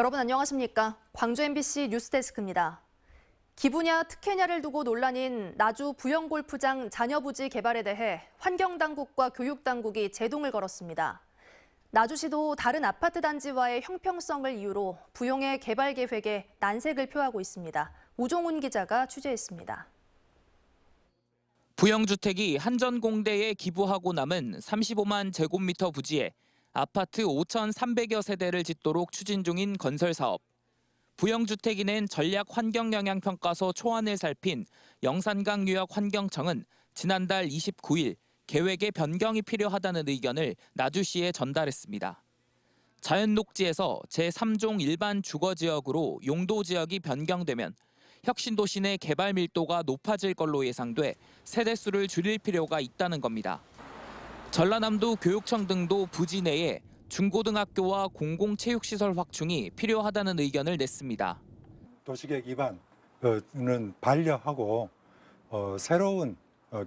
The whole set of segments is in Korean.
여러분 안녕하십니까? 광주 MBC 뉴스데스크입니다. 기부냐 특혜냐를 두고 논란인 나주 부영골프장 잔여부지 개발에 대해 환경당국과 교육당국이 제동을 걸었습니다. 나주시도 다른 아파트 단지와의 형평성을 이유로 부용의 개발 계획에 난색을 표하고 있습니다. 우종훈 기자가 취재했습니다. 부영주택이 한전공대에 기부하고 남은 35만 제곱미터 부지에 아파트 5,300여 세대를 짓도록 추진 중인 건설 사업. 부영주택이 낸 전략 환경영향평가서 초안을 살핀 영산강유역환경청은 지난달 29일 계획의 변경이 필요하다는 의견을 나주시에 전달했습니다. 자연녹지에서 제3종 일반 주거지역으로 용도지역이 변경되면 혁신도시 내 개발 밀도가 높아질 걸로 예상돼 세대수를 줄일 필요가 있다는 겁니다. 전라남도 교육청 등도 부지 내에 중고등학교와 공공체육시설 확충이 필요하다는 의견을 냈습니다. 도시계획 위반은 반려하고 새로운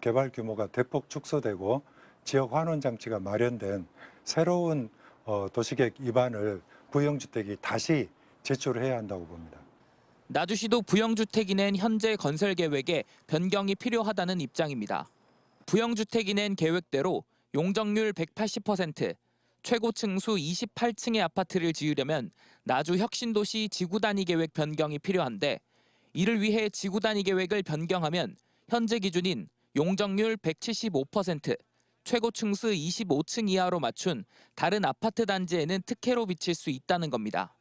개발 규모가 대폭 축소되고 지역 환원 장치가 마련된 새로운 도시계획 위반을 부영주택이 다시 제출해야 한다고 봅니다. 나주시도 부영주택이 낸 현재 건설 계획에 변경이 필요하다는 입장입니다. 부영주택이 낸 계획대로 용적률 180%, 최고 층수 28층의 아파트를 지으려면 나주 혁신도시 지구단위 계획 변경이 필요한데 이를 위해 지구단위 계획을 변경하면 현재 기준인 용적률 175%, 최고 층수 25층 이하로 맞춘 다른 아파트 단지에는 특혜로 비칠 수 있다는 겁니다.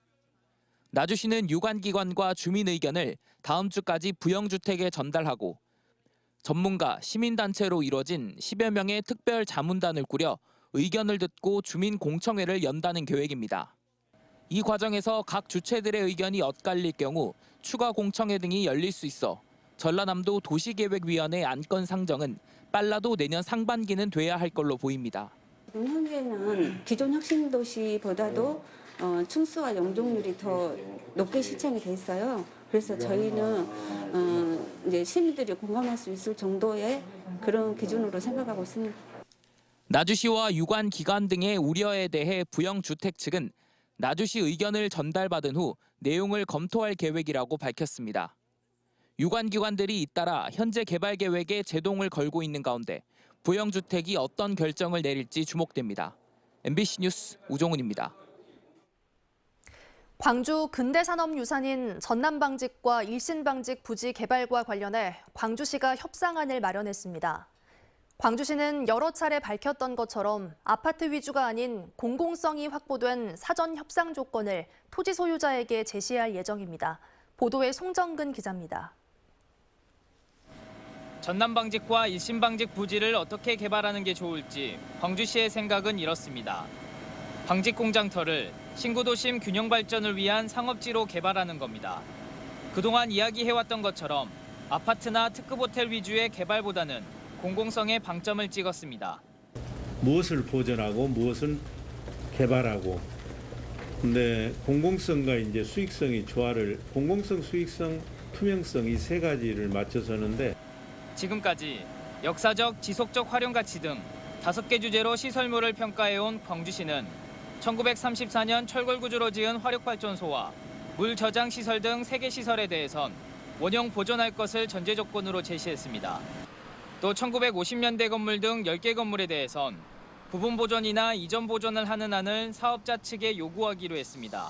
나주시는 유관기관과 주민 의견을 다음 주까지 부영주택에 전달하고 전문가, 시민단체로 이뤄진 10여 명의 특별 자문단을 꾸려 의견을 듣고 주민 공청회를 연다는 계획입니다. 이 과정에서 각 주체들의 의견이 엇갈릴 경우 추가 공청회 등이 열릴 수 있어 전라남도 도시계획위원회 안건 상정은 빨라도 내년 상반기는 돼야 할 걸로 보입니다. 현재는 기존 혁신도시보다도 층수와 용적률이 더 높게 시청이 돼 있어요. 그래서 저희는 이제 시민들이 공감할 수 있을 정도의 그런 기준으로 생각하고 있습니다. 나주시와 유관기관 등의 우려에 대해 부영주택 측은 나주시 의견을 전달받은 후 내용을 검토할 계획이라고 밝혔습니다. 유관기관들이 잇따라 현재 개발 계획에 제동을 걸고 있는 가운데 부영주택이 어떤 결정을 내릴지 주목됩니다. MBC 뉴스 우종훈입니다. 광주 근대산업유산인 전남방직과 일신방직 부지 개발과 관련해 광주시가 협상안을 마련했습니다. 광주시는 여러 차례 밝혔던 것처럼 아파트 위주가 아닌 공공성이 확보된 사전 협상 조건을 토지 소유자에게 제시할 예정입니다. 보도에 송정근 기자입니다. 전남방직과 일신방직 부지를 어떻게 개발하는 게 좋을지 광주시의 생각은 이렇습니다. 방직 공장터를 신구도심 균형 발전을 위한 상업지로 개발하는 겁니다. 그동안 이야기해왔던 것처럼 아파트나 특급 호텔 위주의 개발보다는 공공성에 방점을 찍었습니다. 무엇을 보전하고 무엇은 개발하고, 근데 공공성과 이제 수익성이 조화를, 공공성, 수익성, 투명성 이 세 가지를 맞춰서는데 지금까지 역사적, 지속적 활용 가치 등 5개 주제로 시설물을 평가해온 광주시는 1934년 철골 구조로 지은 화력발전소와 물 저장 시설 등 3개 시설에 대해선 원형 보존할 것을 전제 조건으로 제시했습니다. 또 1950년대 건물 등 10개 건물에 대해선 부분 보존이나 이전 보존을 하는 안을 사업자 측에 요구하기로 했습니다.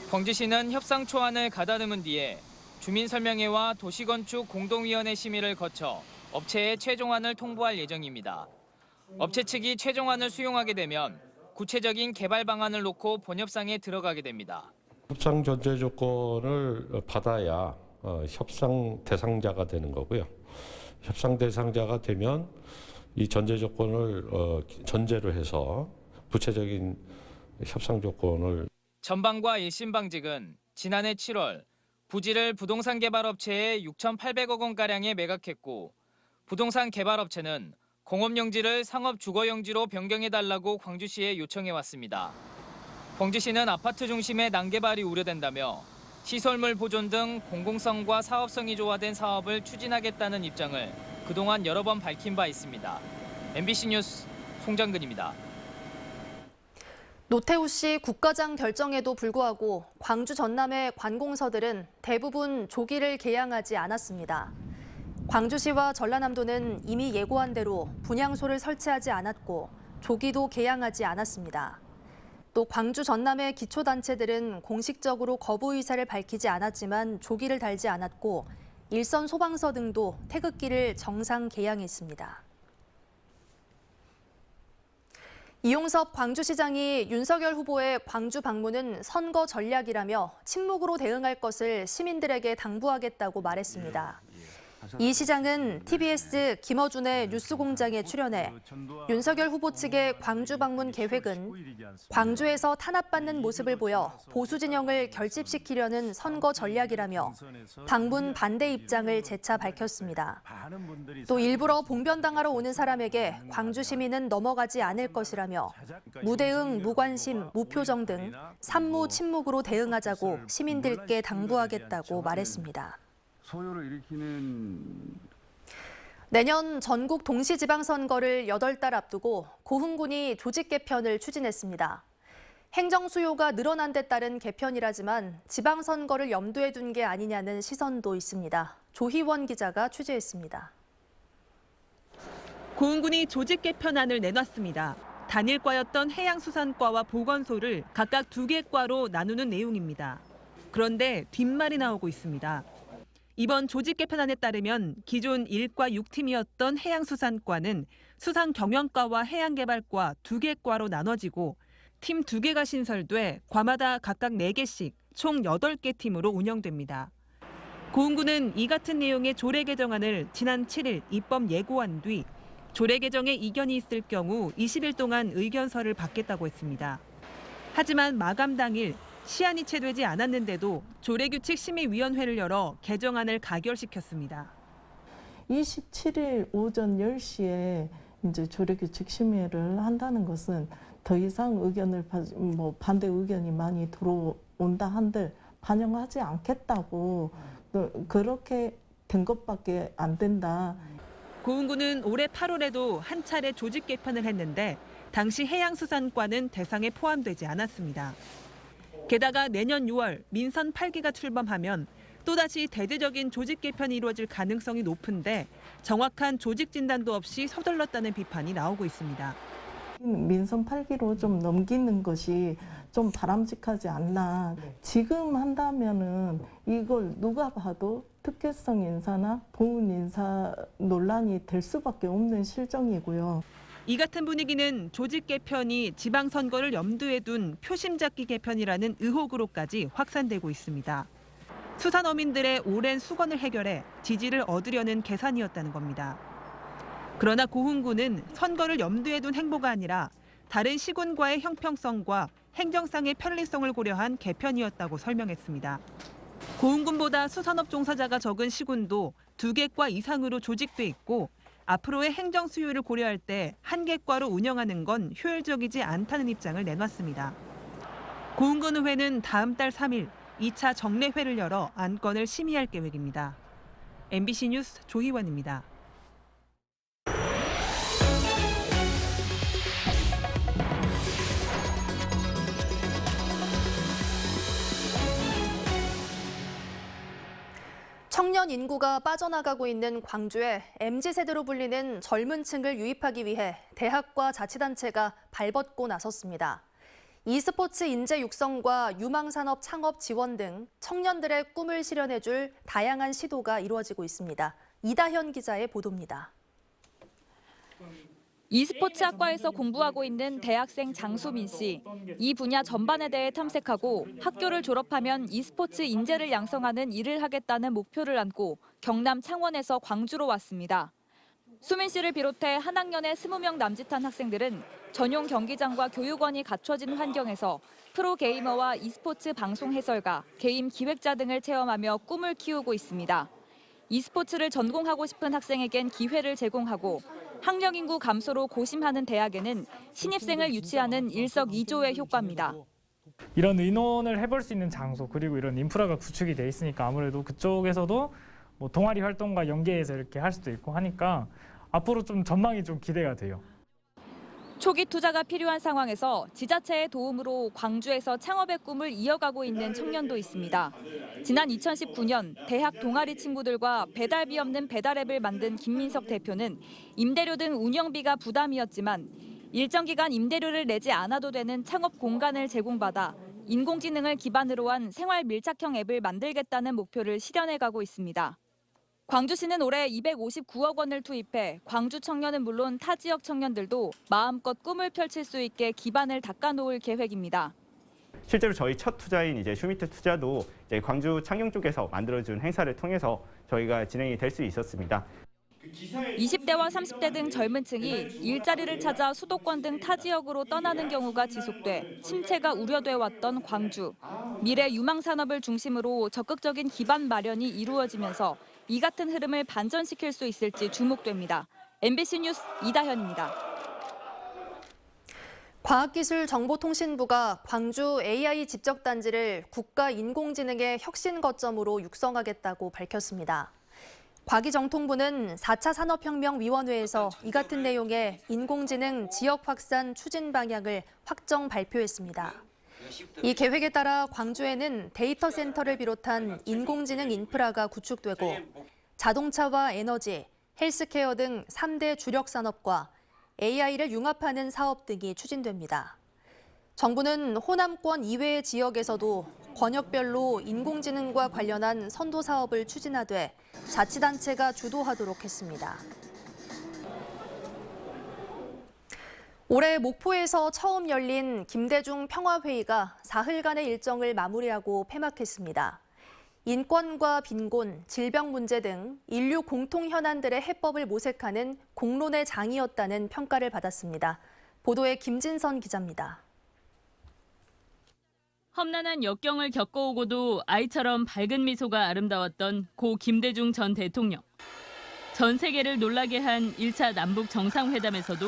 광주시는 협상 초안을 가다듬은 뒤에 주민설명회와 도시건축 공동위원회 심의를 거쳐 업체에 최종안을 통보할 예정입니다. 업체 측이 최종안을 수용하게 되면 구체적인 개발 방안을 놓고 본협상에 들어가게 됩니다. 협상 전제 조건을 받아야 협상 대상자가 되는 거고요. 협상 대상자가 되면 이 전제 조건을 전제로 해서 구체적인 협상 조건을 전방과 일신방직은 지난해 7월 부지를 부동산 개발업체에 6,800억 원가량에 매각했고 부동산 개발업체는 공업용지를 상업주거용지로 변경해달라고 광주시에 요청해왔습니다. 광주시는 아파트 중심의 난개발이 우려된다며 시설물 보존 등 공공성과 사업성이 조화된 사업을 추진하겠다는 입장을 그동안 여러 번 밝힌 바 있습니다. MBC 뉴스 송정근입니다. 노태우시 국가장 결정에도 불구하고 광주 전남의 관공서들은 대부분 조기를 개양하지 않았습니다. 광주시와 전라남도는 이미 예고한 대로 분향소를 설치하지 않았고 조기도 개양하지 않았습니다. 또 광주 전남의 기초단체들은 공식적으로 거부 의사를 밝히지 않았지만 조기를 달지 않았고 일선 소방서 등도 태극기를 정상 개양했습니다. 이용섭 광주시장이 윤석열 후보의 광주 방문은 선거 전략이라며 침묵으로 대응할 것을 시민들에게 당부하겠다고 말했습니다. 이 시장은 TBS 김어준의 뉴스공장에 출연해 윤석열 후보 측의 광주 방문 계획은 광주에서 탄압받는 모습을 보여 보수 진영을 결집시키려는 선거 전략이라며 방문 반대 입장을 재차 밝혔습니다. 또 일부러 봉변당하러 오는 사람에게 광주 시민은 넘어가지 않을 것이라며 무대응, 무관심, 무표정 등 산무 침묵으로 대응하자고 시민들께 당부하겠다고 말했습니다. 소요를 일으키는 내년 전국 동시지방선거를 8달 앞두고 고흥군이 조직 개편을 추진했습니다. 행정 수요가 늘어난 데 따른 개편이라지만 지방선거를 염두에 둔 게 아니냐는 시선도 있습니다. 조희원 기자가 취재했습니다. 고흥군이 조직 개편안을 내놨습니다. 단일과였던 해양수산과와 보건소를 각각 2개 과로 나누는 내용입니다. 그런데 뒷말이 나오고 있습니다. 이번 조직 개편안에 따르면 기존 1과 6팀이었던 해양수산과는 수산경영과와 해양개발과 2개 과로 나눠지고 팀 2개가 신설돼 과마다 각각 4개씩 총 8개 팀으로 운영됩니다. 고흥군은 이 같은 내용의 조례 개정안을 지난 7일 입법 예고한 뒤 조례 개정에 이견이 있을 경우 20일 동안 의견서를 받겠다고 했습니다. 하지만 마감 당일 시한이 채되지 않았는데도 조례규칙심의위원회를 열어 개정안을 가결시켰습니다. 27일 오전 10시에 이제 조례규칙 심의를 한다는 것은 더 이상 반대 의견이 많이 들어온다 한들 반영하지 않겠다고 그렇게 된 것밖에 안 된다. 고흥군은 올해 8월에도 한 차례 조직 개편을 했는데 당시 해양수산과는 대상에 포함되지 않았습니다. 게다가 내년 6월 민선 8기가 출범하면 또다시 대대적인 조직 개편이 이루어질 가능성이 높은데 정확한 조직 진단도 없이 서둘렀다는 비판이 나오고 있습니다. 민선 8기로 좀 넘기는 것이 좀 바람직하지 않나. 지금 한다면은 이걸 누가 봐도 특혜성 인사나 보훈 인사 논란이 될 수밖에 없는 실정이고요. 이 같은 분위기는 조직 개편이 지방선거를 염두에 둔 표심 잡기 개편이라는 의혹으로까지 확산되고 있습니다. 수산어민들의 오랜 수건을 해결해 지지를 얻으려는 계산이었다는 겁니다. 그러나 고흥군은 선거를 염두에 둔 행보가 아니라 다른 시군과의 형평성과 행정상의 편리성을 고려한 개편이었다고 설명했습니다. 고흥군보다 수산업 종사자가 적은 시군도 2개 과 이상으로 조직돼 있고 앞으로의 행정 수요를 고려할 때 1개 과로 운영하는 건 효율적이지 않다는 입장을 내놨습니다. 고흥군의회는 다음 달 3일 2차 정례회를 열어 안건을 심의할 계획입니다. MBC 뉴스 조희원입니다. 청년 인구가 빠져나가고 있는 광주에 MZ세대로 불리는 젊은 층을 유입하기 위해 대학과 자치단체가 발벗고 나섰습니다. e스포츠 인재 육성과 유망산업 창업 지원 등 청년들의 꿈을 실현해줄 다양한 시도가 이루어지고 있습니다. 이다현 기자의 보도입니다. e스포츠 학과에서 공부하고 있는 대학생 장수민 씨. 이 분야 전반에 대해 탐색하고 학교를 졸업하면 e스포츠 인재를 양성하는 일을 하겠다는 목표를 안고 경남 창원에서 광주로 왔습니다. 수민 씨를 비롯해 한 학년의 20명 남짓한 학생들은 전용 경기장과 교육원이 갖춰진 환경에서 프로게이머와 e스포츠 방송 해설가, 게임 기획자 등을 체험하며 꿈을 키우고 있습니다. e스포츠를 전공하고 싶은 학생에겐 기회를 제공하고 학령 인구 감소로 고심하는 대학에는 신입생을 유치하는 일석이조의 효과입니다. 이런 의논을 해볼 수 있는 장소 그리고 이런 인프라가 구축이 돼 있으니까 아무래도 그쪽에서도 뭐 동아리 활동과 연계해서 이렇게 할 수도 있고 하니까 앞으로 좀 전망이 좀 기대가 돼요. 초기 투자가 필요한 상황에서 지자체의 도움으로 광주에서 창업의 꿈을 이어가고 있는 청년도 있습니다. 지난 2019년 대학 동아리 친구들과 배달비 없는 배달앱을 만든 김민석 대표는 임대료 등 운영비가 부담이었지만 일정 기간 임대료를 내지 않아도 되는 창업 공간을 제공받아 인공지능을 기반으로 한 생활 밀착형 앱을 만들겠다는 목표를 실현해가고 있습니다. 광주시는 올해 259억 원을 투입해 광주 청년은 물론 타 지역 청년들도 마음껏 꿈을 펼칠 수 있게 기반을 닦아놓을 계획입니다. 실제로 저희 첫 투자인 이제 슈미트 투자도 이제 광주 창녕 쪽에서 만들어준 행사를 통해서 저희가 진행이 될 수 있었습니다. 20대와 30대 등 젊은 층이 일자리를 찾아 수도권 등 타 지역으로 떠나는 경우가 지속돼 침체가 우려돼 왔던 광주. 미래 유망 산업을 중심으로 적극적인 기반 마련이 이루어지면서 이 같은 흐름을 반전시킬 수 있을지 주목됩니다. MBC 뉴스 이다현입니다. 과학기술정보통신부가 광주 AI 집적단지를 국가인공지능의 혁신 거점으로 육성하겠다고 밝혔습니다. 과기정통부는 4차 산업혁명위원회에서 이 같은 내용의 인공지능 지역 확산 추진 방향을 확정 발표했습니다. 이 계획에 따라 광주에는 데이터 센터를 비롯한 인공지능 인프라가 구축되고 자동차와 에너지, 헬스케어 등 3대 주력 산업과 AI를 융합하는 사업 등이 추진됩니다. 정부는 호남권 이외의 지역에서도 권역별로 인공지능과 관련한 선도 사업을 추진하되 자치단체가 주도하도록 했습니다. 올해 목포에서 처음 열린 김대중 평화회의가 사흘간의 일정을 마무리하고 폐막했습니다. 인권과 빈곤, 질병 문제 등 인류 공통 현안들의 해법을 모색하는 공론의 장이었다는 평가를 받았습니다. 보도에 김진선 기자입니다. 험난한 역경을 겪어오고도 아이처럼 밝은 미소가 아름다웠던 고 김대중 전 대통령. 전 세계를 놀라게 한 1차 남북 정상회담에서도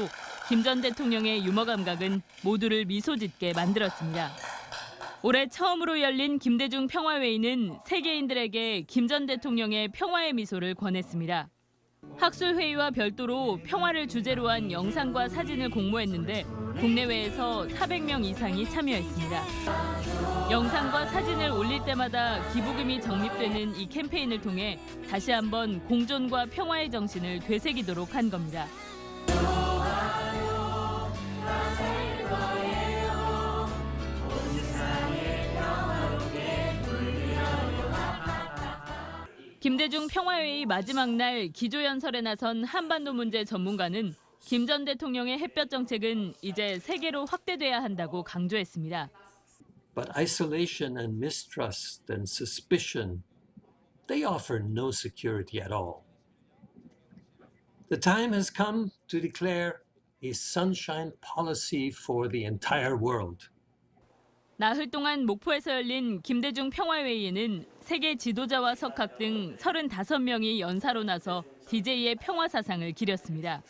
김 전 대통령의 유머 감각은 모두를 미소 짓게 만들었습니다. 올해 처음으로 열린 김대중 평화회의는 세계인들에게 김 전 대통령의 평화의 미소를 권했습니다. 학술회의와 별도로 평화를 주제로 한 영상과 사진을 공모했는데 국내외에서 400명 이상이 참여했습니다. 영상과 사진을 올릴 때마다 기부금이 적립되는 이 캠페인을 통해 다시 한번 공존과 평화의 정신을 되새기도록 한 겁니다. 김대중 평화회의 마지막 날 기조연설에 나선 한반도 문제 전문가는 김 전 대통령의 햇볕 정책은 이제 세계로 확대돼야 한다고 강조했습니다. But isolation and mistrust and suspicion, they offer no security at all. The time has come to declare a sunshine policy for the entire world. 나흘 동안 목포에서 열린 김대중 평화회의에는 세계 지도자와 석학 등 35명이 연사로 나서 DJ의 평화 사상을 기렸습니다.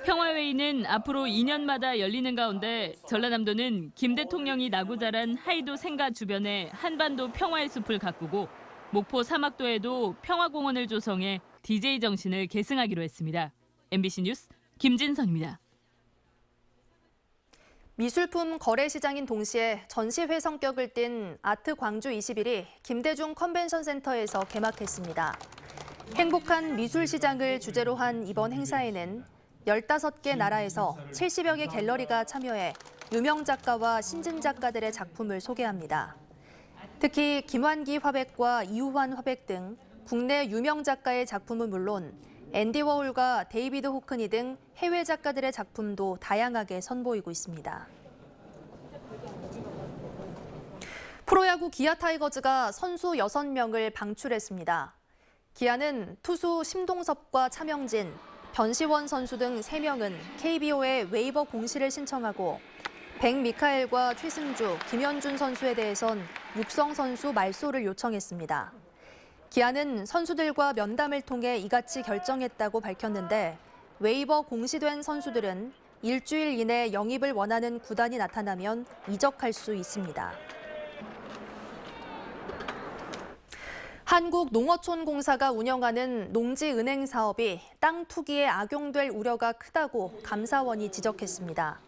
평화회의는 앞으로 2년마다 열리는 가운데 전라남도는 김 대통령이 나고 자란 하이도 생가 주변에 한반도 평화의 숲을 가꾸고 목포 사막도에도 평화공원을 조성해 DJ 정신을 계승하기로 했습니다. MBC 뉴스 김진선입니다. 미술품 거래 시장인 동시에 전시회 성격을 띤 아트 광주 21이 김대중 컨벤션 센터에서 개막했습니다. 행복한 미술 시장을 주제로 한 이번 행사에는 15개 나라에서 70여 개 갤러리가 참여해 유명 작가와 신진 작가들의 작품을 소개합니다. 특히 김환기 화백과 이우환 화백 등 국내 유명 작가의 작품은 물론 앤디 워홀과 데이비드 호크니 등 해외 작가들의 작품도 다양하게 선보이고 있습니다. 프로야구 기아 타이거즈가 선수 6명을 방출했습니다. 기아는 투수 심동섭과 차명진, 변시원 선수 등 3명은 KBO에 웨이버 공시를 신청하고 백미카엘과 최승주, 김현준 선수에 대해선 육성 선수 말소를 요청했습니다. 기아는 선수들과 면담을 통해 이같이 결정했다고 밝혔는데 웨이버 공시된 선수들은 일주일 이내 영입을 원하는 구단이 나타나면 이적할 수 있습니다. 한국농어촌공사가 운영하는 농지은행 사업이 땅 투기에 악용될 우려가 크다고 감사원이 지적했습니다.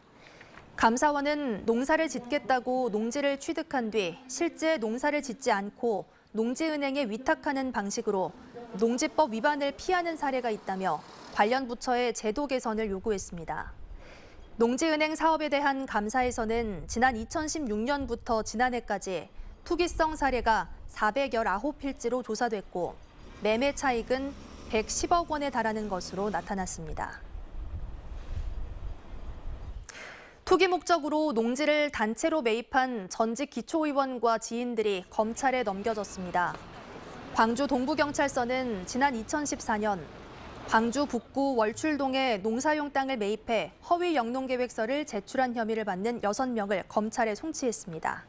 감사원은 농사를 짓겠다고 농지를 취득한 뒤 실제 농사를 짓지 않고 농지은행에 위탁하는 방식으로 농지법 위반을 피하는 사례가 있다며 관련 부처의 제도 개선을 요구했습니다. 농지은행 사업에 대한 감사에서는 지난 2016년부터 지난해까지 투기성 사례가 419필지로 조사됐고 매매 차익은 110억 원에 달하는 것으로 나타났습니다. 투기 목적으로 농지를 단체로 매입한 전직 기초의원과 지인들이 검찰에 넘겨졌습니다. 광주 동부경찰서는 지난 2014년 광주 북구 월출동에 농사용 땅을 매입해 허위 영농계획서를 제출한 혐의를 받는 6명을 검찰에 송치했습니다.